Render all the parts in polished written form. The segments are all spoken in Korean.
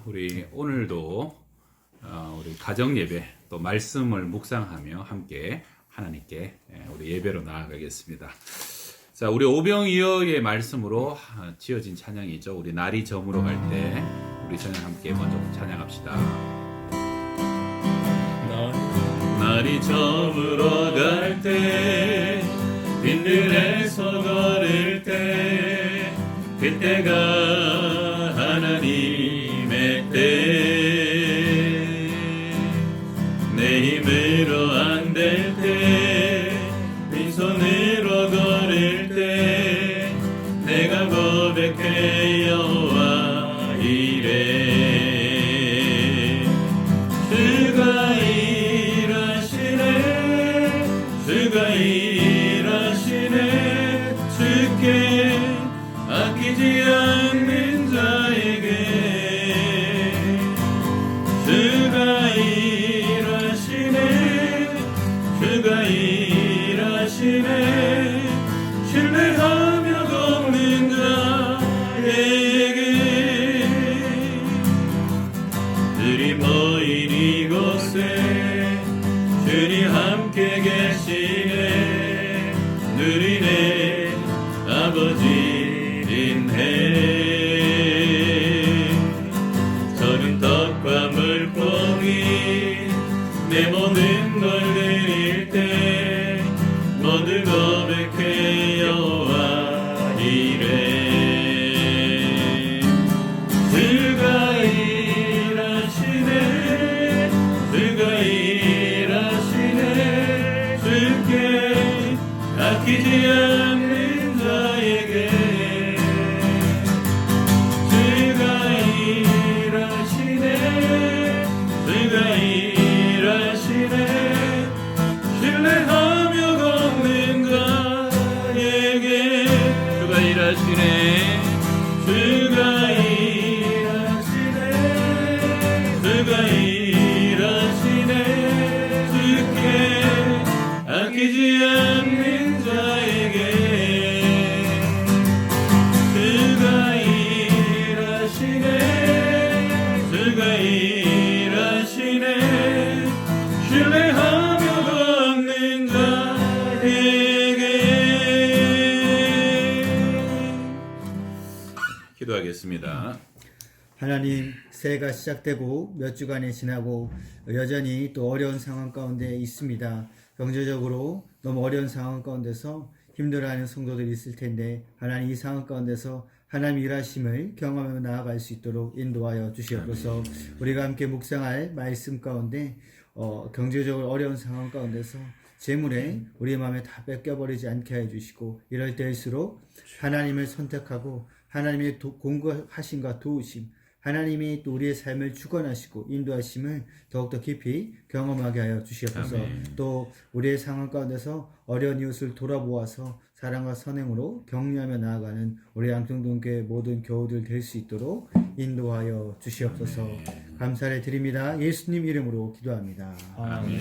우리 오늘도 우리 가정 예배 또 말씀을 묵상하며 함께 하나님께 우리 예배로 나아가겠습니다. 자, 우리 오병이어의 말씀으로 지어진 찬양이죠. 우리 날이 저물어 갈 때 우리 찬양 함께 먼저 찬양합시다. 날이 저물어 갈 때 빈들에서 걸을 때 그때가 하나님의 때, 내 힘으로 안 될 때 빈손으로 걸을 때 내가 고백해 여호와 이래. 주가 일하시네, 주가 일하시네, 주께 아끼지 않는 자에게. 주가 일하시네, 주가 일하시네, 신뢰하며 걷는 자에게. 들이 모인 이곳에 주님 함께 계시네, 누리네 아버지 저는 떡과 물고기 내 모든 걸 드릴 때 모두 고백해 여호와 이래. 주가 일하시네, 주가 일하시네, 주께 아끼지 않는 자에게. 신뢰하며 걷는 자에게. 주가 일하시네, 주가 일하시네, 주가 일하시네, 주께 아끼지 않는 자에게. 주가 일하시네, 주가 일하시네, 신뢰하며 걷는 자에게. 기도하겠습니다. 하나님, 새해가 시작되고 몇 주간이 지나고 여전히 또 어려운 상황 가운데 있습니다. 경제적으로 너무 어려운 상황 가운데서 힘들어하는 성도들이 있을 텐데, 하나님 이 상황 가운데서 하나님 일하심을 경험하며 나아갈 수 있도록 인도하여 주시옵소서. 우리가 함께 묵상할 말씀 가운데 경제적으로 어려운 상황 가운데서 재물에 우리 마음에 다 뺏겨버리지 않게 해주시고, 이럴 때일수록 하나님을 선택하고 하나님의 공급하심과 도우심, 하나님이 또 우리의 삶을 주관하시고 인도하심을 더욱더 깊이 경험하게 하여 주시옵소서. 또 우리의 상황 가운데서 어려운 이웃을 돌아보아서 사랑과 선행으로 격려하며 나아가는 우리 양평동교회 모든 교우들 될 수 있도록 인도하여 주시옵소서. 감사를 드립니다. 예수님 이름으로 기도합니다. 아멘.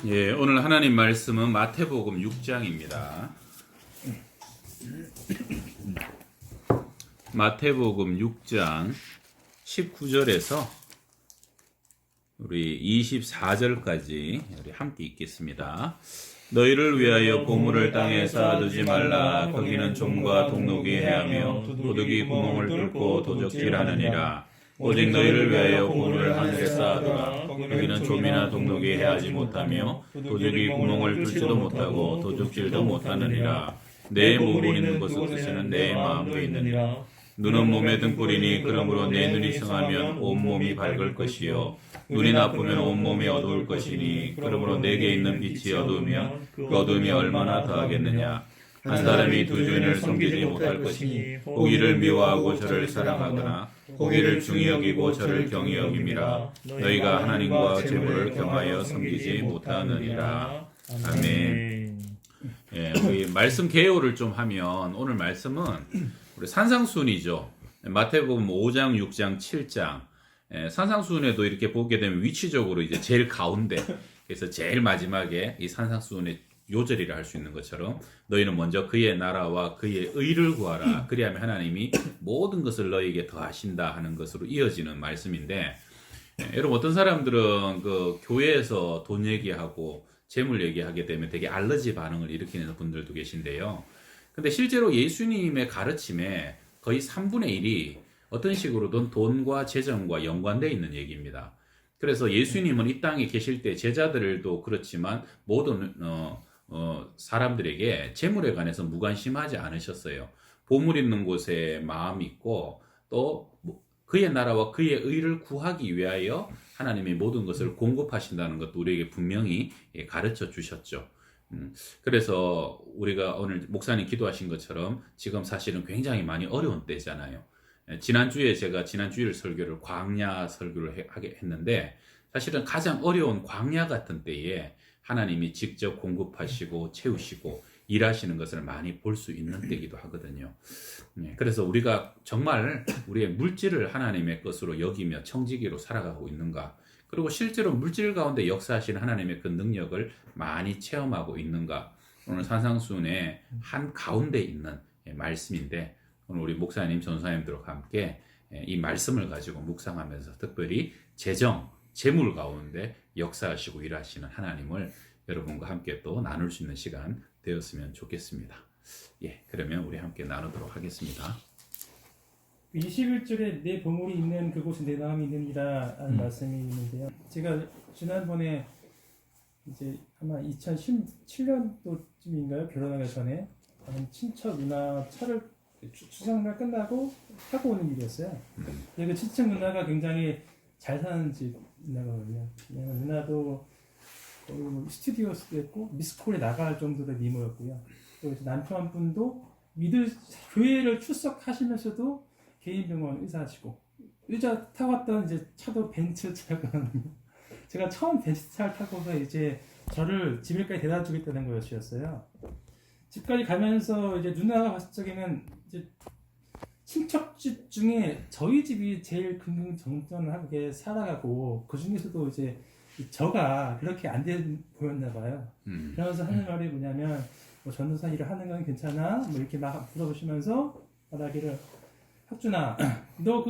예, 오늘 하나님 말씀은 마태복음 6장입니다. 마태복음 6장 19절에서 우리 24절까지 우리 함께 읽겠습니다. 너희를 위하여 보물을 땅에 쌓아두지 말라. 거기는 좀과 동록이 해하며 도둑이 구멍을 뚫고 도적질하느니라. 오직 너희를 위하여 보물을 하늘에 쌓아두라. 거기는 좀이나 동록이 해하지 못하며 도둑이 구멍을 뚫지도 못하고 도적질도 못하느니라. 내 몸이 있는 곳의 뜻에는 내 마음도 있느니라. 눈은 몸의 등불이니 그러므로 내 눈이 성하면 온몸이 밝을 것이요 눈이 나쁘면 온몸이 어두울 것이니 그러므로 내게 있는 빛이 어두우면 그 어두움이 얼마나 더하겠느냐. 한 사람이 두 주인을 섬기지 못할 것이니 보기를 미워하고 저를 사랑하거나 보기를 중히 여기고 저를 경히 여김이라. 너희가 하나님과 재물을 겸하여 섬기지 못하느니라. 아멘. 예, 우리 말씀 개요를 좀 하면 오늘 말씀은 우리 산상수훈이죠. 마태복음 5장, 6장, 7장. 산상수훈에도 이렇게 보게 되면 위치적으로 이제 제일 가운데, 그래서 제일 마지막에 이 산상수훈의 요절이라 할 수 있는 것처럼 너희는 먼저 그의 나라와 그의 의를 구하라. 그리하면 하나님이 모든 것을 너희에게 더하신다 하는 것으로 이어지는 말씀인데, 여러분 어떤 사람들은 그 교회에서 돈 얘기하고 재물 얘기하게 되면 되게 알러지 반응을 일으키는 분들도 계신데요. 근데 실제로 예수님의 가르침에 거의 3분의 1이 어떤 식으로든 돈과 재정과 연관되어 있는 얘기입니다. 그래서 예수님은 이 땅에 계실 때 제자들도 그렇지만 모든 사람들에게 재물에 관해서 무관심하지 않으셨어요. 보물 있는 곳에 마음이 있고 또 그의 나라와 그의 의를 구하기 위하여 하나님이 모든 것을 공급하신다는 것도 우리에게 분명히 가르쳐 주셨죠. 그래서 우리가 오늘 목사님 기도하신 것처럼 지금 사실은 굉장히 많이 어려운 때잖아요. 지난주에 제가 지난주일 설교를 광야 설교를 하게 했는데, 사실은 가장 어려운 광야 같은 때에 하나님이 직접 공급하시고 채우시고 일하시는 것을 많이 볼 수 있는 때이기도 하거든요. 그래서 우리가 정말 우리의 물질을 하나님의 것으로 여기며 청지기로 살아가고 있는가, 그리고 실제로 물질 가운데 역사하시는 하나님의 그 능력을 많이 체험하고 있는가, 오늘 산상수훈의 한 가운데 있는 말씀인데, 오늘 우리 목사님, 전사님들과 함께 이 말씀을 가지고 묵상하면서 특별히 재물 가운데 역사하시고 일하시는 하나님을 여러분과 함께 또 나눌 수 있는 시간 되었으면 좋겠습니다. 예, 그러면 우리 함께 나누도록 하겠습니다. 21절에 내 보물이 있는 그곳에 내 마음이 있느니라 하는 말씀이 있는데요. 제가 지난번에 이제 아마 2017년도쯤인가요? 결혼하기 전에 친척 누나 차를 추석날 끝나고 타고 오는 길이었어요. 근데 그 친척 누나가 굉장히 잘 사는 집 누나거든요. 왜냐면 누나도 거의 뭐 스튜디오스도 했고 미스콜에 나갈 정도의 미모였고요. 또 이제 남편분도 교회를 출석하시면서도 개인 병원 의사하시고, 의자 타고 왔던 이제 차도 벤츠 차거든요. 제가 처음 벤츠 차를 타고서 이제 저를 집에까지 데려다 주겠다는 거였어요. 집까지 가면서 이제 누나가 봤을 적에는 이제 친척집 중에 저희 집이 제일 긍정전하게 살아가고, 그 중에서도 이제 저가 그렇게 안 돼 보였나 봐요. 그러면서 하는 말이 뭐냐면, 뭐 전도사 일을 하는 건 괜찮아? 뭐 이렇게 막 물어보시면서 말하기를, 혁준아, 너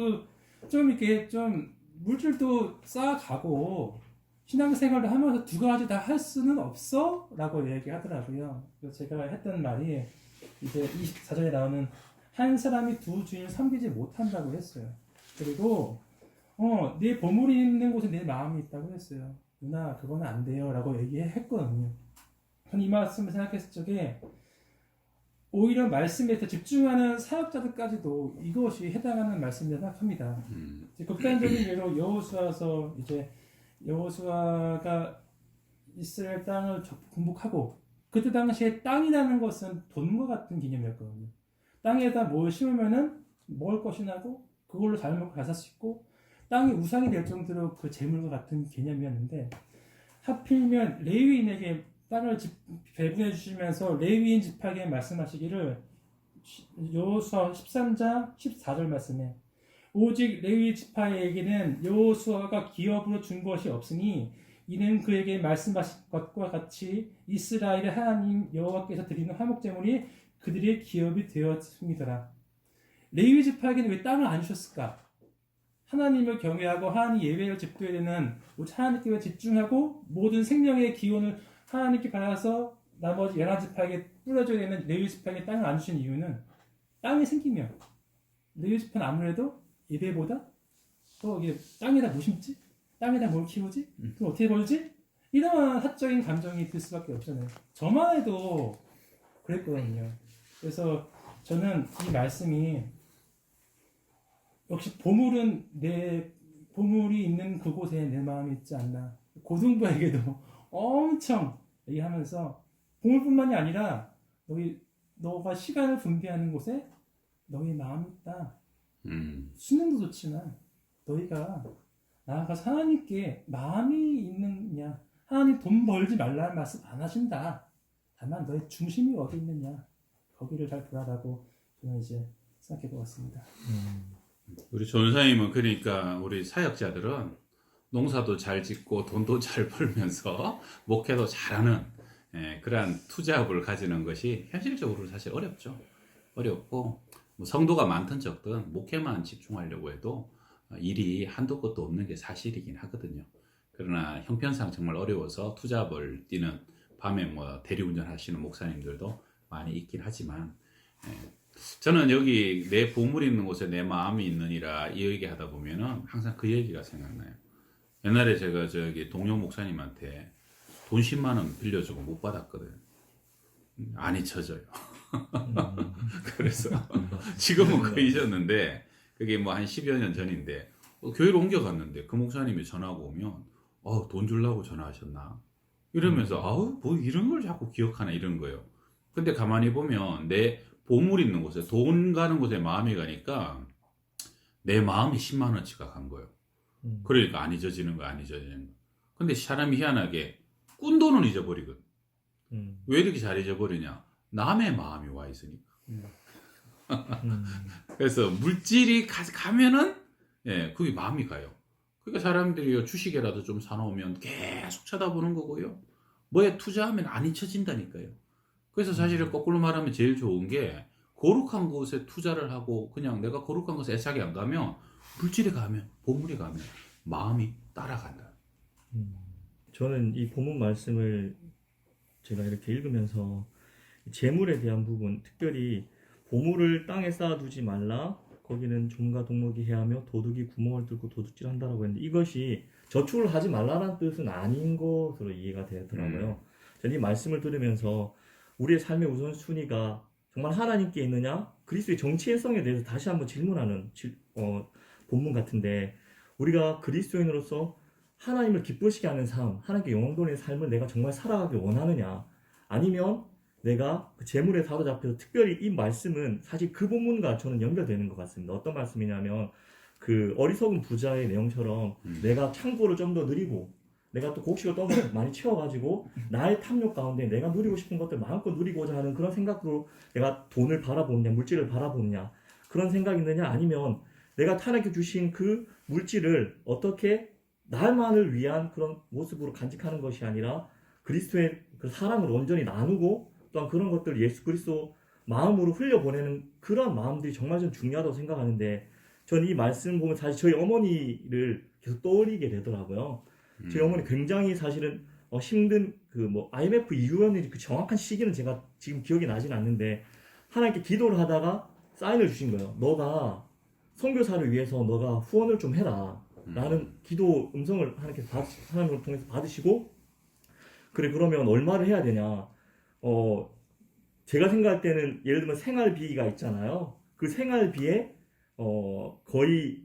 좀 이렇게 좀 물질도 쌓아가고 신앙생활을 하면서 두 가지 다 할 수는 없어? 라고 얘기하더라고요. 그래서 제가 했던 말이 이제 24절에 나오는 한 사람이 두 주인을 섬기지 못한다고 했어요. 그리고 내 보물이 있는 곳에 내 마음이 있다고 했어요. 누나 그건 안 돼요 라고 얘기했거든요. 저는 이 말씀을 생각했을 적에 오히려 말씀에 더 집중하는 사역자들까지도 이것이 해당하는 말씀이라고 생각합니다. 극단적인 예로 여호수아서 이제 여호수아가 이스라엘 땅을 공복하고, 그때 당시에 땅이라는 것은 돈과 같은 개념이었거든요. 땅에다 뭘 심으면은 먹을 것이 나고 그걸로 잘 먹고 잘 살 수 있고 땅이 우상이 될 정도로 그 재물과 같은 개념이었는데, 하필이면 레위인에게 땅을 배분해 주시면서 레위인 지파에게 말씀하시기를 여호수아 13장 14절 말씀에, 오직 레위 지파에게는 여호수아가 기업으로 준 것이 없으니 이는 그에게 말씀하신 것과 같이 이스라엘의 하나님 여호와께서 드리는 화목제물이 그들의 기업이 되었습니다. 레위 지파에게는 왜 땅을 안 주셨을까? 하나님을 경외하고 하나님 예배를 집도해야 되는, 하나님께 집중하고 모든 생명의 기원을 하나님께 받아서 나머지 11지파에게 뿌려줘야 되는 레위 지파에게 땅을 안 주신 이유는, 땅이 생기면 레위 지파는 아무래도 예배보다 또 이게 땅에다 뭐 심지? 땅에다 뭘 키우지? 그럼 어떻게 벌지? 이런 사적인 감정이 들 수밖에 없잖아요. 저만 해도 그랬거든요. 그래서 저는 이 말씀이 역시 보물이 있는 그곳에 내 마음이 있지 않나. 고등부에게도 엄청 얘기하면서 보물뿐만이 아니라 너가 시간을 분배하는 곳에 너의 마음이 있다. 수능도 좋지만 너희가 나아가서 하나님께 마음이 있느냐. 하나님 돈 벌지 말라는 말씀 안 하신다. 다만 너의 중심이 어디 있느냐. 거기를 잘 보라라고 저는 이제 생각해 보았습니다. 우리 전사님은 그러니까 우리 사역자들은 농사도 잘 짓고 돈도 잘 벌면서 목회도 잘하는 그러한 투잡을 가지는 것이 현실적으로 사실 어렵죠. 어렵고 뭐 성도가 많든 적든 목회만 집중하려고 해도 일이 한도 끝도 없는 게 사실이긴 하거든요. 그러나 형편상 정말 어려워서 투잡을 뛰는 밤에 뭐 대리운전 하시는 목사님들도 많이 있긴 하지만 저는 여기 내 보물이 있는 곳에 내 마음이 있느니라 이 얘기 하다 보면은 항상 그 얘기가 생각나요. 옛날에 제가 저기 동료 목사님한테 돈 10만 원 빌려주고 못 받았거든. 안 잊혀져요. 그래서 지금은 거의 잊었는데 그게 뭐 한 10여 년 전인데 교회로 옮겨갔는데 그 목사님이 전화가 오면 돈 주려고 전화하셨나? 이러면서 아우 뭐 이런 걸 자꾸 기억하나 이런 거예요. 근데 가만히 보면 내 보물 있는 곳에 돈 가는 곳에 마음이 가니까 내 마음이 10만 원치가 간 거예요. 그러니까 안 잊어지는 거 안 잊어지는 거. 근데 사람이 희한하게 꾼 돈은 잊어버리거든. 왜 이렇게 잘 잊어버리냐? 남의 마음이 와 있으니까. 그래서 물질이 가면은 그게 마음이 가요. 그러니까 사람들이 주식이라도 좀 사놓으면 계속 쳐다보는 거고요. 뭐에 투자하면 안 잊혀진다니까요. 그래서 사실은 거꾸로 말하면 제일 좋은 게 거룩한 곳에 투자를 하고 그냥 내가 거룩한 곳에 애착이 안 가면 물질이 가면 보물이 가면 마음이 따라간다. 저는 이 본문 말씀을 제가 이렇게 읽으면서 재물에 대한 부분, 특별히 보물을 땅에 쌓아두지 말라, 거기는 좀과 동록이 해하며 도둑이 구멍을 뚫고 도둑질한다라고 했는데 이것이 저축을 하지 말라는 뜻은 아닌 것으로 이해가 되더라고요. 저는 이 말씀을 들으면서 우리의 삶의 우선순위가 정말 하나님께 있느냐, 그리스도의 정체성에 대해서 다시 한번 질문하는 본문 같은데, 우리가 그리스도인으로서 하나님을 기쁘시게 하는 삶, 하나님께 영광 돌리는 삶을 내가 정말 살아가길 원하느냐, 아니면 내가 그 재물에 사로잡혀서, 특별히 이 말씀은 사실 그 본문과 저는 연결되는 것 같습니다. 어떤 말씀이냐면 그 어리석은 부자의 내용처럼 내가 창고를 좀 더 누리고 내가 또 곡식을 또 많이 채워가지고 나의 탐욕 가운데 내가 누리고 싶은 것들 마음껏 누리고자 하는 그런 생각으로 내가 돈을 바라보느냐, 물질을 바라보느냐, 그런 생각이 있느냐, 아니면 내가 하나님께 주신 그 물질을 어떻게 나만을 위한 그런 모습으로 간직하는 것이 아니라 그리스도의 그 사랑을 온전히 나누고 또한 그런 것들을 예수 그리스도 마음으로 흘려보내는 그런 마음들이 정말 좀 중요하다고 생각하는데, 저는 이 말씀 보면 사실 저희 어머니를 계속 떠올리게 되더라고요. 저희 어머니 굉장히 사실은 힘든 그 뭐 IMF 이후였는지 그 정확한 시기는 제가 지금 기억이 나진 않는데, 하나님께 기도를 하다가 사인을 주신 거예요. 너가 선교사를 위해서 너가 후원을 좀 해라 라는 기도 음성을 하나님을 통해서 받으시고, 그래 그러면 얼마를 해야 되냐, 제가 생각할 때는 예를 들면 생활비가 있잖아요. 그 생활비에 거의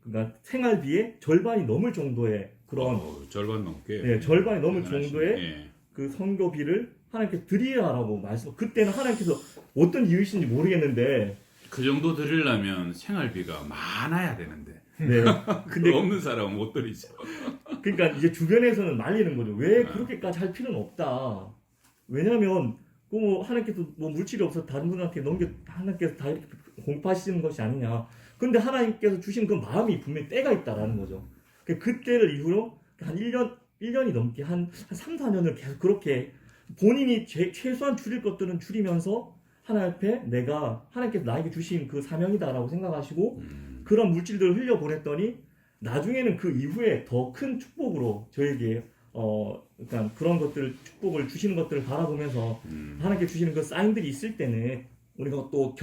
그러니까 생활비의 절반이 넘을 정도의 그런 절반 넘게. 네, 절반이 넘을 대단하시네. 정도의 그 선교비를 하나님께 드리라라고 말씀. 그때는 하나님께서 어떤 이유이신지 모르겠는데 그 정도 드리려면 생활비가 많아야 되는데. 네. 근데 없는 사람은 못 드리죠. 그러니까 이제 주변에서는 말리는 거죠. 왜 그렇게까지 할 필요는 없다. 왜냐하면 뭐 하나님께서 뭐 물질이 없어서 다른 분한테 하나님께서 다 이렇게 공급하시는 것이 아니냐. 근데 하나님께서 주신 그 마음이 분명히 때가 있다라는 거죠. 그때를 이후로 한 1년이 넘게 한 3, 4년을 계속 그렇게 본인이 최소한 줄일 것들은 줄이면서 하나님 앞에 내가 하나님께서 나에게 주신 그 사명이다라고 생각하시고 그런 물질들을 흘려보냈더니 나중에는 그 이후에 더 큰 축복으로 저에게 그러니까 그런 것들을 축복을 주시는 것들을 바라보면서 하나님께 주시는 그 사인들이 있을 때는 우리가 또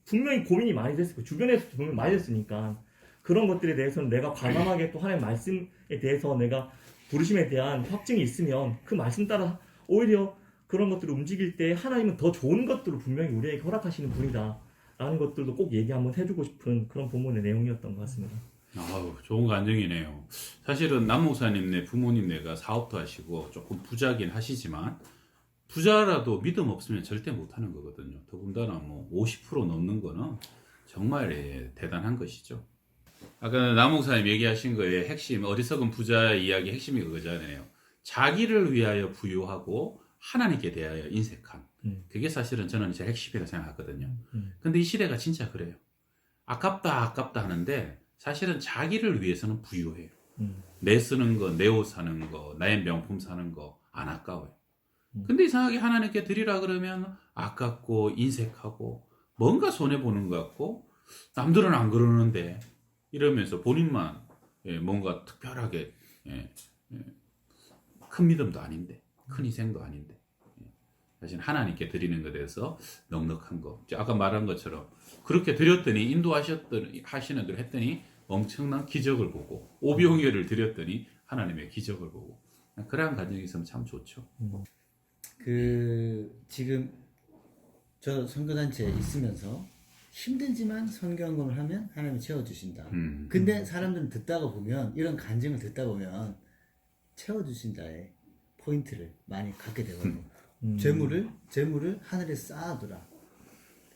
분명히 고민이 많이 됐을 거예요. 주변에서도 분명히 많이 됐으니까 그런 것들에 대해서는 내가 과감하게 또 하나님의 말씀에 대해서 내가 부르심에 대한 확증이 있으면 그 말씀 따라 오히려 그런 것들을 움직일 때 하나님은 더 좋은 것들을 분명히 우리에게 허락하시는 분이다 라는 것들도 꼭 얘기 한번 해주고 싶은 그런 본문의 내용이었던 것 같습니다. 아우, 좋은 간증이네요. 사실은 남 목사님네 부모님네가 사업도 하시고 조금 부자긴 하시지만 부자라도 믿음 없으면 절대 못하는 거거든요. 더군다나 뭐 50% 넘는 거는 정말 대단한 것이죠. 아까 남 목사님 얘기하신 거에 핵심, 어리석은 부자의 이야기 핵심이 그거잖아요. 자기를 위하여 부유하고 하나님께 대하여 인색함. 그게 사실은 저는 제일 핵심이라고 생각하거든요. 근데 이 시대가 진짜 그래요. 아깝다 하는데 사실은 자기를 위해서는 부유해요. 내 쓰는 거, 내 옷 사는 거, 나의 명품 사는 거 안 아까워요. 근데 이상하게 하나님께 드리라 그러면 아깝고 인색하고 뭔가 손해보는 것 같고 남들은 안 그러는데 이러면서 본인만 뭔가 특별하게 큰 믿음도 아닌데 큰 희생도 아닌데 사실 하나님께 드리는 것에 대해서 넉넉한 거. 아까 말한 것처럼 그렇게 드렸더니 하시는 대로 했더니 엄청난 기적을 보고 오병이어를 드렸더니 하나님의 기적을 보고 그러한 가정이 있으면 참 좋죠. 지금 저 선교단체에 있으면서 힘들지만 선교한금을 하면 하나님이 채워주신다. 근데 사람들은 듣다가 보면 이런 간증을 듣다 보면 채워주신다의 포인트를 많이 갖게 되거든요. 재물을 하늘에 쌓아두라.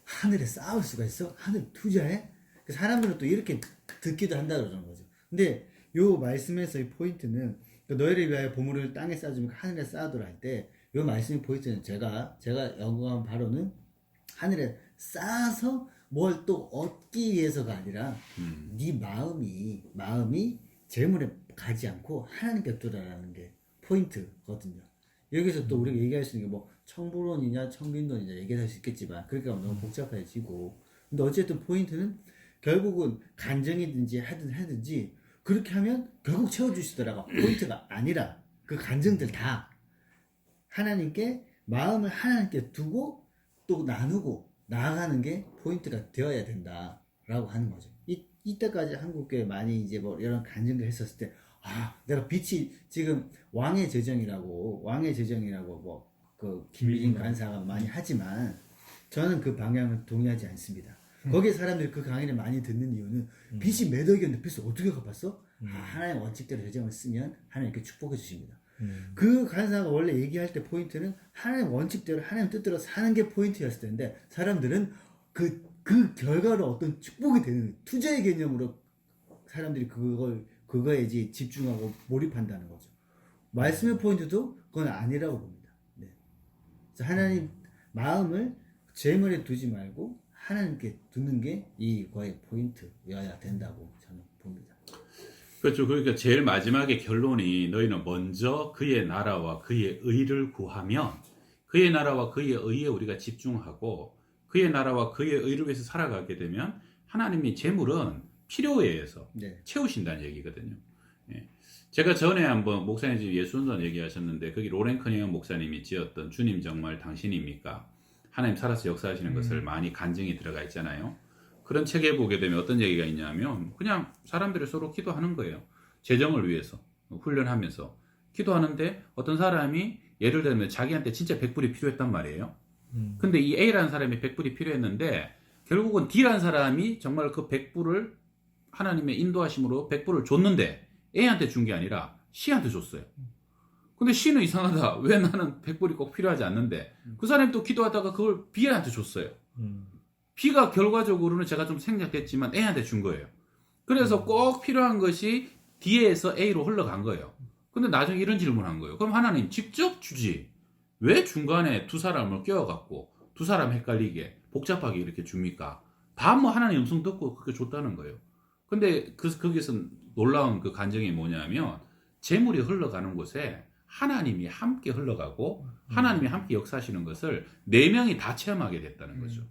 하늘에 쌓을 수가 있어? 하늘 투자해? 사람들은 또 이렇게 듣기도 한다 그러는 거죠. 근데 요 말씀에서의 포인트는 너희를 위하여 보물을 땅에 쌓아주면 하늘에 쌓아두라 할 때 요 말씀의 포인트는 제가 연구한 바로는 하늘에 쌓아서 뭘 또 얻기 위해서가 아니라 네 마음이 재물에 가지 않고 하나님께 두라라는 게 포인트거든요. 여기서 또 우리가 얘기할 수 있는 게 뭐 청불론이냐 청빈론이냐 얘기할 수 있겠지만 그렇게 하면 너무 복잡해지고 근데 어쨌든 포인트는 결국은 간증이든지 하든지 그렇게 하면 결국 채워주시더라가 포인트가 아니라 그 간증들 다 하나님께 마음을 하나님께 두고 또 나누고 나아가는 게 포인트가 되어야 된다라고 하는 거죠. 이때까지 한국교회 많이 이제 뭐 이런 간증을 했었을 때 내가 빛이 지금 왕의 재정이라고 뭐 그 김일인 간사가 많이 하지만 저는 그 방향을 동의하지 않습니다. 거기에 사람들이 그 강의를 많이 듣는 이유는 빚이 몇 억이었는데 빚을 어떻게 갚았어? 하나님의 원칙대로 재정을 쓰면 하나님께 축복해 주십니다. 그 간사가 원래 얘기할 때 포인트는 하나님 원칙대로 하나님 뜻대로 사는 게 포인트였을 텐데 사람들은 그 결과로 어떤 축복이 되는 투자의 개념으로 사람들이 그거에 이제 집중하고 몰입한다는 거죠. 말씀의 포인트도 그건 아니라고 봅니다. 네. 그래서 하나님 마음을 재물에 두지 말고 하나님께 두는 게 이거의 포인트여야 된다고 저는 봅니다. 그렇죠. 그러니까 제일 마지막에 결론이 너희는 먼저 그의 나라와 그의 의를 구하면 그의 나라와 그의 의에 우리가 집중하고 그의 나라와 그의 의를 위해서 살아가게 되면 하나님이 재물은 필요에 의해서 채우신다는 얘기거든요. 제가 전에 한번 목사님 집 예수운전 얘기하셨는데 거기 로렌 커닝엄 목사님이 지었던 주님 정말 당신입니까? 하나님 살아서 역사하시는 것을 많이 간증이 들어가 있잖아요. 그런 책에 보게 되면 어떤 얘기가 있냐면 그냥 사람들이 서로 기도하는 거예요. 재정을 위해서 훈련하면서 기도하는데 어떤 사람이 예를 들면 자기한테 진짜 100불이 필요했단 말이에요. 근데 이 A라는 사람이 100불이 필요했는데 결국은 D라는 사람이 정말 그 100불을 하나님의 인도하심으로 100불을 줬는데 A한테 준 게 아니라 C한테 줬어요. 근데 C는 이상하다. 왜 나는 100불이 꼭 필요하지 않는데 그 사람이 또 기도하다가 그걸 B한테 줬어요. B가 결과적으로는 제가 좀 생략했지만 A한테 준 거예요. 그래서 꼭 필요한 것이 D에서 A로 흘러간 거예요. 근데 나중에 이런 질문을 한 거예요. 그럼 하나님 직접 주지 왜 중간에 두 사람을 껴갖고 두 사람 헷갈리게 복잡하게 이렇게 줍니까? 다 뭐 하나님 음성 듣고 그렇게 줬다는 거예요. 근데 거기서 놀라운 그 간증이 뭐냐면 재물이 흘러가는 곳에 하나님이 함께 흘러가고 하나님이 함께 역사하시는 것을 네 명이 다 체험하게 됐다는 거죠.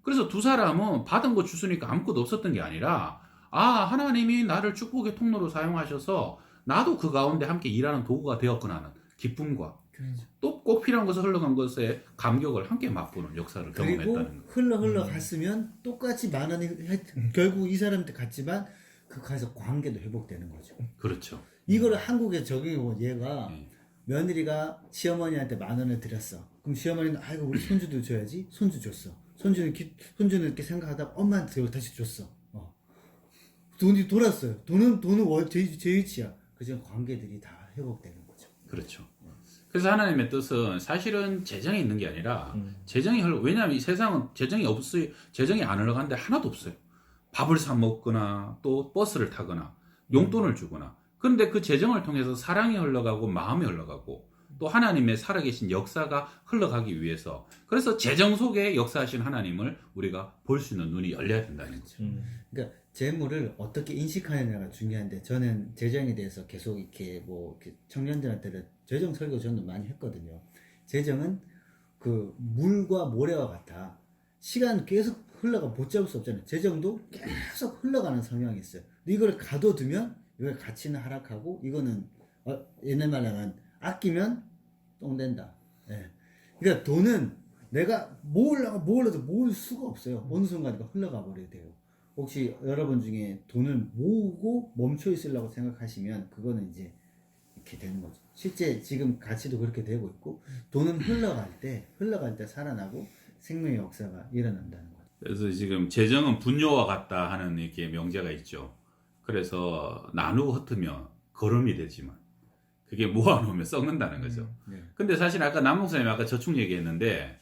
그래서 두 사람은 받은 거 주스니까 아무것도 없었던 게 아니라 하나님이 나를 축복의 통로로 사용하셔서 나도 그 가운데 함께 일하는 도구가 되었구나 하는 기쁨과 또 꼭 필요한 것을 흘러간 것에 감격을 함께 맛보는 역사를 경험했다는 그리고 흘러갔으면 똑같이 만 원이 결국 이 사람한테 갔지만 그 가서 관계도 회복되는 거죠. 그렇죠. 이거를 한국에 적용해보면 얘가 며느리가 시어머니한테 만 원을 드렸어. 그럼 시어머니는 아이고 우리 손주도 줘야지. 손주 줬어. 손주는 이렇게 생각하다가 엄마한테 다시 줬어. 돈이 돌았어요. 돈은 제 위치야. 그저 관계들이 다 회복되는 거죠. 그렇죠. 그래서 하나님의 뜻은 사실은 재정이 있는 게 아니라 왜냐하면 이 세상은 재정이 안 흘러가는데 하나도 없어요. 밥을 사 먹거나 또 버스를 타거나 용돈을 주거나 그런데 그 재정을 통해서 사랑이 흘러가고 마음이 흘러가고 또 하나님의 살아계신 역사가 흘러가기 위해서 그래서 재정 속에 역사하신 하나님을 우리가 볼 수 있는 눈이 열려야 된다는 거죠. 그러니까 재물을 어떻게 인식하느냐가 중요한데 저는 재정에 대해서 계속 이렇게 뭐 이렇게 청년들한테는 재정 설교 저는 많이 했거든요. 재정은 그 물과 모래와 같아. 시간 계속 흘러가 못 잡을 수 없잖아요. 재정도 계속 흘러가는 성향이 있어요. 근데 이걸 가둬두면 이걸 가치는 하락하고 이거는 옛날 말로는 아끼면 똥 된다. 예. 그러니까 돈은 내가 모으려도 모을 수가 없어요. 어느 순간 이거 흘러가 버려야 돼요. 혹시 여러분 중에 돈을 모으고 멈춰 있으려고 생각하시면 그거는 이제 이렇게 되는 거죠. 실제 지금 가치도 그렇게 되고 있고 돈은 흘러갈 때 살아나고 생명의 역사가 일어난다는 거죠. 그래서 지금 재정은 분뇨와 같다 하는 이렇게 명제가 있죠. 그래서 나누고 흩으면 거름이 되지만 그게 모아놓으면 썩는다는 거죠. 네. 근데 사실 아까 남 목사님이 아까 저축 얘기했는데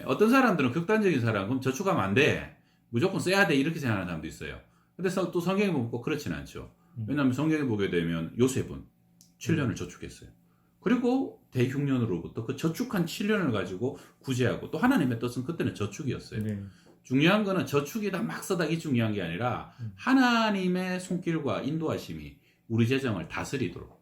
어떤 사람들은 극단적인 사람은 그럼 저축하면 안 돼. 무조건 써야 돼. 이렇게 생각하는 사람도 있어요. 근데 또 성경에 보면 꼭 그렇진 않죠. 왜냐하면 성경에 보게 되면 요셉은 7년을 저축했어요. 그리고 대흉년으로부터 그 저축한 7년을 가지고 구제하고 또 하나님의 뜻은 그때는 저축이었어요. 네. 중요한 거는 저축이다 막 써다 이 중요한 게 아니라 하나님의 손길과 인도하심이 우리 재정을 다스리도록.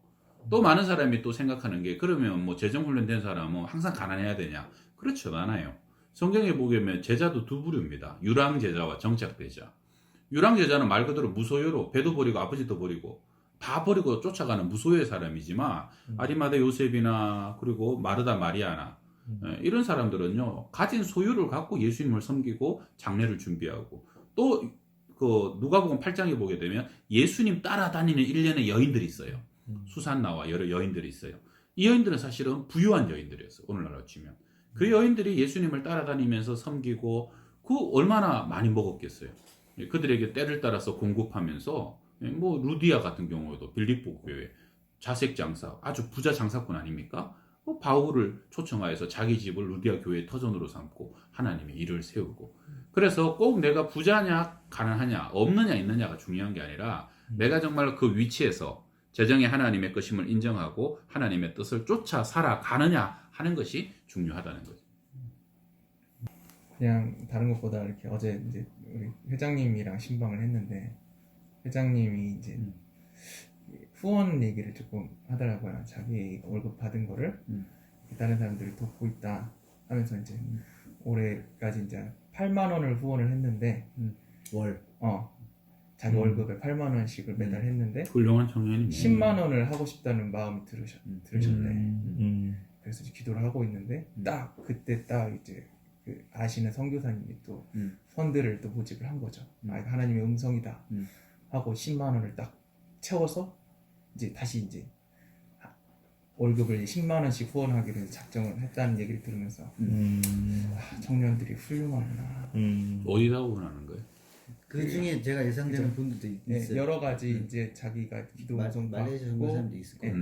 또 많은 사람이 또 생각하는 게 그러면 뭐 재정 훈련된 사람은 항상 가난해야 되냐? 그렇지 않아요. 성경에 보면 제자도 두 부류입니다. 유랑 제자와 정착 제자. 유랑 제자는 말 그대로 무소유로 배도 버리고 아버지도 버리고 다 버리고 쫓아가는 무소유의 사람이지만 아리마대 요셉이나 그리고 마르다 마리아나 이런 사람들은요 가진 소유를 갖고 예수님을 섬기고 장례를 준비하고 또 그 누가복음 8장에 보게 되면 예수님 따라다니는 일련의 여인들이 있어요. 수산나와 여러 여인들이 있어요. 이 여인들은 사실은 부유한 여인들이었어요. 오늘날로 치면 그 여인들이 예수님을 따라다니면서 섬기고 그 얼마나 많이 먹었겠어요. 그들에게 때를 따라서 공급하면서 뭐 루디아 같은 경우에도 빌립보 교회 자색 장사 아주 부자 장사꾼 아닙니까? 바울을 초청하여서 자기 집을 루디아 교회의 터전으로 삼고 하나님의 일을 세우고 그래서 꼭 내가 부자냐 가난하냐 없느냐 있느냐가 중요한 게 아니라 내가 정말 그 위치에서 재정이 하나님의 것임을 인정하고 하나님의 뜻을 쫓아 살아가느냐 하는 것이 중요하다는 거죠. 그냥 다른 것보다 이렇게 어제 이제 우리 회장님이랑 신방을 했는데 회장님이 이제 후원 얘기를 조금 하더라고요. 자기 월급 받은 거를 다른 사람들을 돕고 있다 하면서 이제 올해까지 이제 8만 원을 후원을 했는데 월. 자기 월급에 8만 원씩을 매달 했는데 훌륭한 청년입니다. 10만 원을 하고 싶다는 마음이 들으셨대. 그래서 이제 기도를 하고 있는데 딱 그때 딱 이제 그 아시는 선교사님이 또 펀드를 또 모집을 한 거죠. 아, 이거 하나님의 음성이다 하고 10만 원을 딱 채워서 이제 다시 이제 월급을 10만 원씩 후원하기로 작정을 했다는 얘기를 들으면서 청년들이 훌륭하구나. 어디다 후원하는 거예요? 그 중에 제가 예상되는 분들도 있어요. 여러 가지 이제 자기가 기도 음성 말레이시아 받고 선교사님도 있을 거고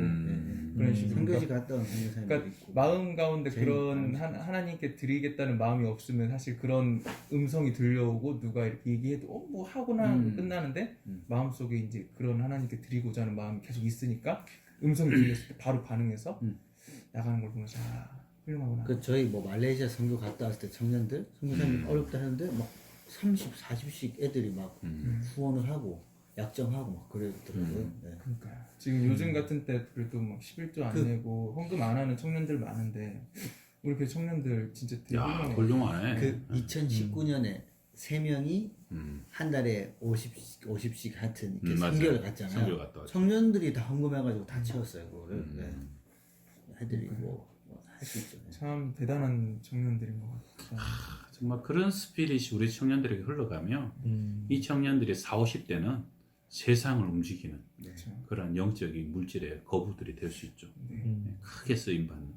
그런 식으로 선교지 갔다 온 선교사님도 그러니까 있고 마음 가운데 재밌- 그런 하나님께 드리겠다는 마음이 없으면 사실 그런 음성이 들려오고 누가 이렇게 얘기해도 뭐 하구나 끝나는데 마음속에 이제 그런 하나님께 드리고자 하는 마음이 계속 있으니까 음성이 들렸을 때 바로 반응해서 나가는 걸 보면서 훌륭하구나. 그 저희 뭐 말레이시아 선교 갔다 왔을 때 청년들 선교사님 어렵다 하는데 막 30, 40씩 애들이 막 후원을 하고 약정하고 막 그러더라고요. 네. 그러니까 지금 요즘 같은 때 그래도 막 11조 안 내고 헌금 안 하는 청년들 많은데 우리 그 청년들 진짜 되게 야 훌륭해요. 훌륭하네. 그 2019년에 3명이 한 달에 50씩 하여튼 이렇게 맞아요. 선교를 갔잖아요. 선교 갔다 왔죠. 청년들이 다 헌금해가지고 다 채웠어요. 그거를. 네. 애들이 뭐 할 수 있죠. 네. 참 대단한 청년들인 것 같아요. 정말 그런 스피릿이 우리 청년들에게 흘러가면 이 청년들이 40, 50대는 세상을 움직이는 그런 영적인 물질의 거부들이 될 수 있죠. 크게 쓰임받는.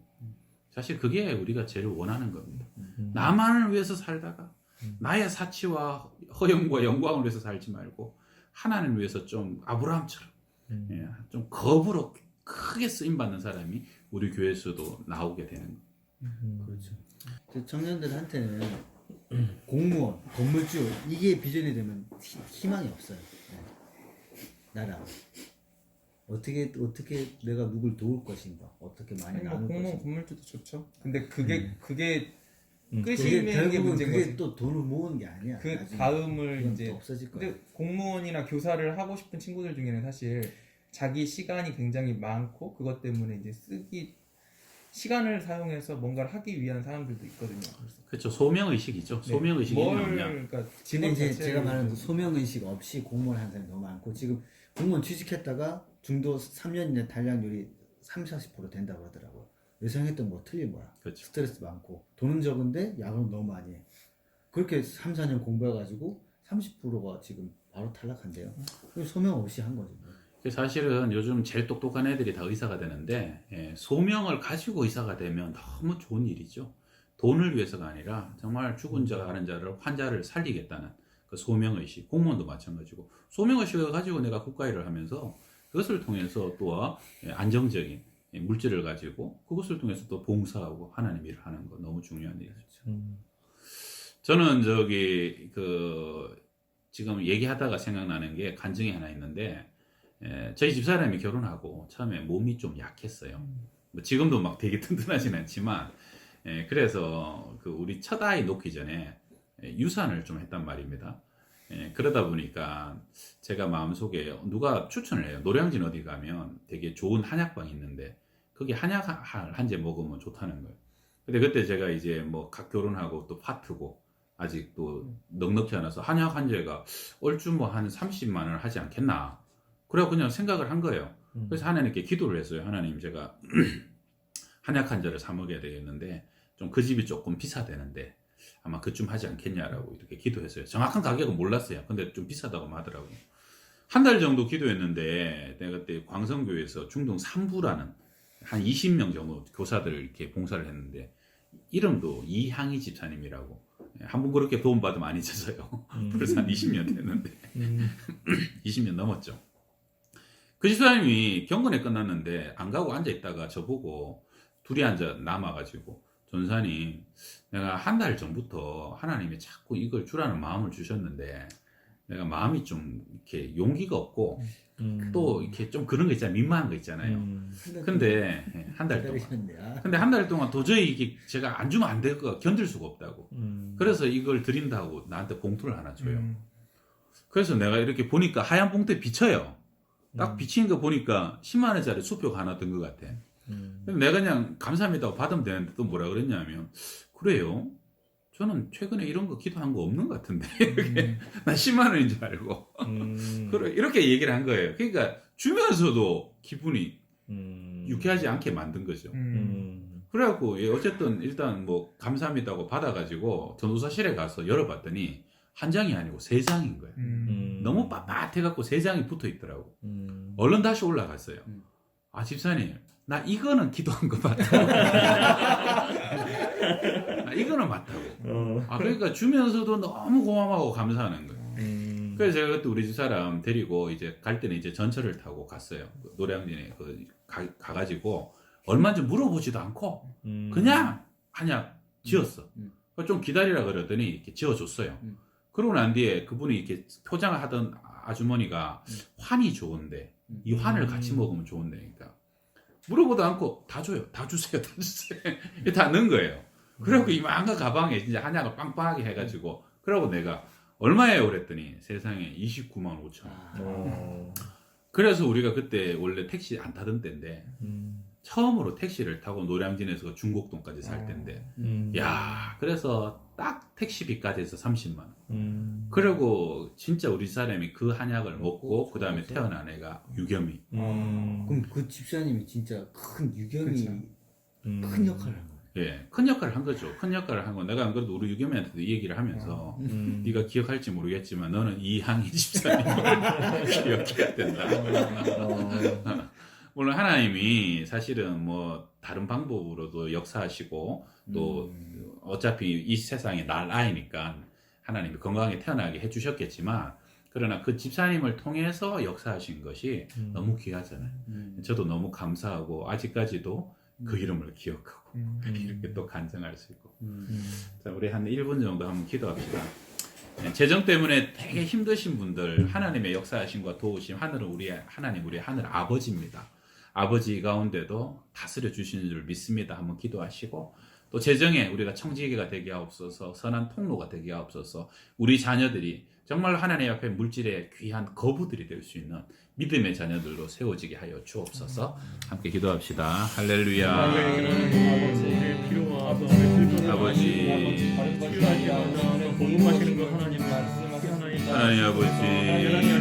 사실 그게 우리가 제일 원하는 겁니다. 나만을 위해서 살다가 나의 사치와 허영과 영광을 위해서 살지 말고 하나님을 위해서 좀 아브라함처럼 좀 거부로 크게 쓰임받는 사람이 우리 교회에서도 나오게 되는 거예요. 그렇죠. 그 청년들한테는 공무원, 건물주 이게 비전이 되면 희망이 없어요. 네. 나라 어떻게 내가 누굴 도울 것인가, 어떻게 많이 아니, 뭐 나눌 공무원 것인가. 건물주도 좋죠. 근데 그게 끄시는 게 결국은 문제인 그게 거지. 또 돈을 모으는 게 아니야. 그 나중에. 다음을 그건 이제 또 없어질 거야. 근데 공무원이나 교사를 하고 싶은 친구들 중에는 사실 자기 시간이 굉장히 많고 그것 때문에 이제 시간을 사용해서 뭔가를 하기 위한 사람들도 있거든요. 그래서 그렇죠. 소명 의식이죠. 소명 의식이 뭐냐? 그러니까 근데 직업 이제 자체를 제가 말하는 그 소명의식 없이 공무원 하는 사람이 너무 많고 지금 공무원 취직했다가 중도 3년 이내 단량률이 30-40% 된다고 하더라고요. 예상했던 거 틀린 거야. 그렇죠. 스트레스 많고 돈은 적은데 야근 너무 많이 해. 그렇게 3-4년 공부해가지고 30%가 지금 바로 탈락한대요. 그게 소명 없이 한 거죠. 사실은 요즘 제일 똑똑한 애들이 다 의사가 되는데 소명을 가지고 의사가 되면 너무 좋은 일이죠. 돈을 위해서가 아니라 정말 죽은 자가 하는 자를 환자를 살리겠다는 그 소명의식. 공무원도 마찬가지고 소명의식을 가지고 내가 국가일을 하면서 그것을 통해서 또 안정적인 물질을 가지고 그것을 통해서 또 봉사하고 하나님 일을 하는 거 너무 중요한 일이죠. 저는 지금 얘기하다가 생각나는 게 간증이 하나 있는데 저희 집사람이 결혼하고 처음에 몸이 좀 약했어요. 뭐 지금도 막 되게 튼튼하진 않지만 그래서 그 우리 첫 아이 놓기 전에 유산을 좀 했단 말입니다. 그러다 보니까 제가 마음속에 누가 추천을 해요. 노량진 어디 가면 되게 좋은 한약방이 있는데 거기 한약 한 제 먹으면 좋다는 거예요. 근데 그때 제가 이제 뭐 각 결혼하고 또 파트고 아직 또 넉넉지 않아서 한약 한 제가 얼추 뭐 한 30만 원을 하지 않겠나. 그래서 그냥 생각을 한 거예요. 그래서 하나님께 기도를 했어요. 하나님, 제가 한약 한 잔을 사 먹어야 되겠는데 좀 그 집이 조금 비싸대는데 아마 그쯤 하지 않겠냐라고 이렇게 기도했어요. 정확한 가격은 몰랐어요. 근데 좀 비싸다고 하더라고요. 한 달 정도 기도했는데 내가 그때 광성교회에서 중동 3부라는 한 20명 정도 교사들 이렇게 봉사를 했는데 이름도 이향희 집사님이라고 한 번 그렇게 도움받으면 안 잊어서요. 벌써 한 20년 됐는데 20년 넘었죠. 그 집사님이 경건회 끝났는데 안 가고 앉아있다가 저보고 둘이 앉아 남아가지고 전사님, 내가 한 달 전부터 하나님이 자꾸 이걸 주라는 마음을 주셨는데 내가 마음이 좀 이렇게 용기가 없고 또 이렇게 좀 그런 거 있잖아요. 민망한 거 있잖아요. 근데 한 달 동안 근데 한 달 동안 도저히 이게 제가 안 주면 안 될 거 견딜 수가 없다고. 그래서 이걸 드린다고 나한테 봉투를 하나 줘요. 그래서 내가 이렇게 보니까 하얀 봉투에 비쳐요. 딱 비치는 거 보니까 10만 원짜리 수표가 하나 든 것 같아. 근데 내가 그냥 감사합니다 받으면 되는데 또 뭐라 그랬냐면 그래요? 저는 최근에 이런 거 기도한 거 없는 것 같은데 나 10만 원인 줄 알고 그래, 이렇게 얘기를 한 거예요. 그러니까 주면서도 기분이 유쾌하지 않게 만든 거죠. 그래갖고 어쨌든 일단 뭐 감사합니다고 받아가지고 전도사실에 가서 열어봤더니 한 장이 아니고 3장인 거예요. 너무 빳빳해갖고 3장이 붙어 있더라고. 얼른 다시 올라갔어요. 아, 집사님, 나 이거는 기도한 거 맞다고. 나 이거는 맞다고. 아, 그러니까 주면서도 너무 고마워하고 감사하는 거예요. 그래서 제가 그때 우리 집사람 데리고 이제 갈 때는 이제 전철을 타고 갔어요. 노량진에 가가지고 얼마인지 물어보지도 않고 그냥 한약 지었어. 좀 기다리라 그러더니 이렇게 지어줬어요. 그러고 난 뒤에 그분이 이렇게 표장을 하던 아주머니가 환이 좋은데 이 환을 같이 먹으면 좋은데 그러니까 물어보도 않고 다 줘요. 다 주세요. 다 주세요. 다 넣은 거예요. 그리고 이만한 가방에 진짜 한약을 빵빵하게 해가지고 그러고 내가 얼마예요? 그랬더니 세상에 29만 5천 원. 그래서 우리가 그때 원래 택시 안 타던 때인데 처음으로 택시를 타고 노량진에서 중곡동까지 살 때인데 야, 그래서 딱 택시비까지 해서 30만 원. 그리고 진짜 우리 사람이 그 한약을 먹고 그 다음에 태어난 애가 유겸이. 그럼 그 집사님이 진짜 큰 유겸이 큰 역할을 한 거예요. 예, 큰 역할을 한 거죠. 큰 역할을 한 거. 내가 안 그래도 우리 유겸이한테도 이 얘기를 하면서 네가 기억할지 모르겠지만 너는 이향희 집사님을 기억해야 된다. 물론 하나님이 사실은 뭐 다른 방법으로도 역사하시고 또 어차피 이 세상에 날 아이니까 하나님이 건강하게 태어나게 해주셨겠지만 그러나 그 집사님을 통해서 역사하신 것이 너무 귀하잖아요. 저도 너무 감사하고 아직까지도 그 이름을 기억하고 이렇게 또 간증할 수 있고. 자, 우리 한 1분 정도 한번 기도합시다. 재정 때문에 되게 힘드신 분들 하나님의 역사하심과 도우심 하늘은 우리의 하나님 우리의 하늘 아버지입니다. 아버지 가운데도 다스려 주시는 줄 믿습니다. 한번 기도하시고 또 재정에 우리가 청지기가 되게 하옵소서. 선한 통로가 되게 하옵소서. 우리 자녀들이 정말 하나님 앞에 물질의 귀한 거부들이 될 수 있는 믿음의 자녀들로 세워지게 하여 주옵소서. 함께 기도합시다. 할렐루야. 아버지, 공급하시는 거 하나님 하나님 아버지,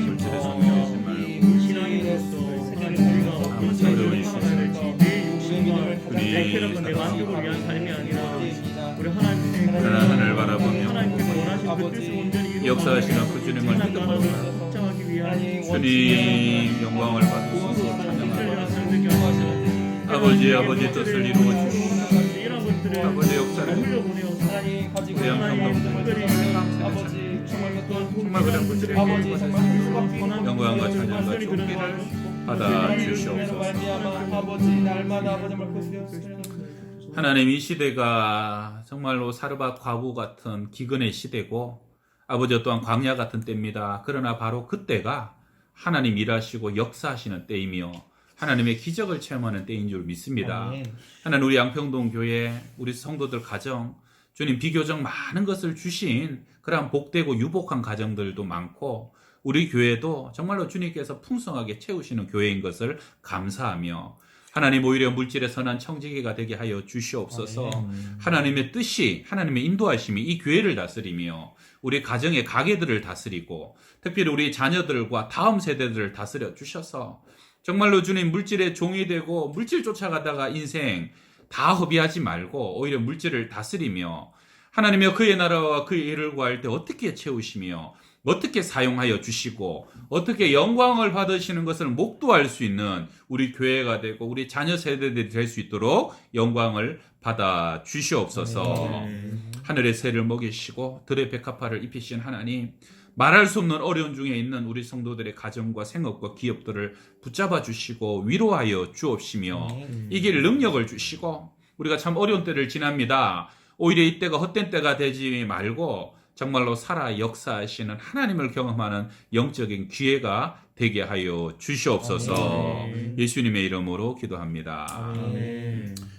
물질의 성취하지 말고 신앙인으로서 세상에 우리가 어려운 살아야 될지 내 욕심과 내 쾌락과 내 만족을 위한 삶이 아니라 우리 하나님을 바라보며 하나님께서 원하시는 그 뜻을 온전히 역사하시는 그 주님을 믿음으로 확장하기 위한 주님 영광을 받으시고 찬양합니다. 아버지 뜻을 이루어 주시고 이런 것들을 아버지 역사를 흘려보내어서 우리 양평동들을 정말 그런 분들에게 영광과 찬양과 존귀를 받아 주시옵소서. 하나님, 이 시대가 정말로 사르밧 과부 같은 기근의 시대고 아버지 또한 광야 같은 때입니다. 그러나 바로 그때가 하나님 일하시고 역사하시는 때이며 하나님의 기적을 체험하는 때인 줄 믿습니다. 하나님, 우리 양평동 교회, 우리 성도들 가정, 주님 비교적 많은 것을 주신 그러한 복되고 유복한 가정들도 많고 우리 교회도 정말로 주님께서 풍성하게 채우시는 교회인 것을 감사하며 하나님, 오히려 물질의 선한 청지기가 되게 하여 주시옵소서. 하나님의 뜻이, 하나님의 인도하심이 이 교회를 다스리며 우리 가정의 가게들을 다스리고 특별히 우리 자녀들과 다음 세대들을 다스려 주셔서 정말로 주님 물질의 종이 되고 물질 쫓아가다가 인생 다 허비하지 말고 오히려 물질을 다스리며 하나님의 그의 나라와 그의 일을 구할 때 어떻게 채우시며 어떻게 사용하여 주시고 어떻게 영광을 받으시는 것을 목도할 수 있는 우리 교회가 되고 우리 자녀 세대들이 될 수 있도록 영광을 받아 주시옵소서. 하늘의 새를 먹이시고 들의 백합화를 입히신 하나님, 말할 수 없는 어려운 중에 있는 우리 성도들의 가정과 생업과 기업들을 붙잡아 주시고 위로하여 주옵시며 이길 능력을 주시고 우리가 참 어려운 때를 지납니다. 오히려 이때가 헛된 때가 되지 말고 정말로 살아 역사하시는 하나님을 경험하는 영적인 기회가 되게 하여 주시옵소서. 예수님의 이름으로 기도합니다.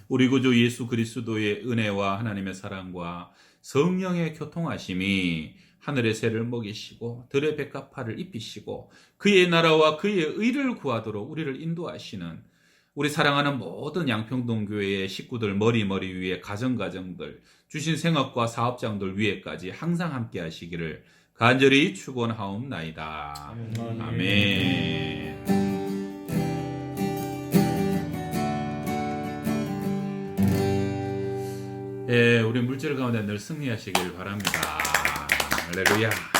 우리 구주 예수 그리스도의 은혜와 하나님의 사랑과 성령의 교통하심이 하늘의 새를 먹이시고 들의 백합화를 입히시고 그의 나라와 그의 의를 구하도록 우리를 인도하시는 우리 사랑하는 모든 양평동 교회의 식구들 머리 위에 가정들 주신 생업과 사업장들 위에까지 항상 함께 하시기를 간절히 축원하옵나이다. 아멘. 우리 물질 가운데 늘 승리하시길 바랍니다. 할렐루야.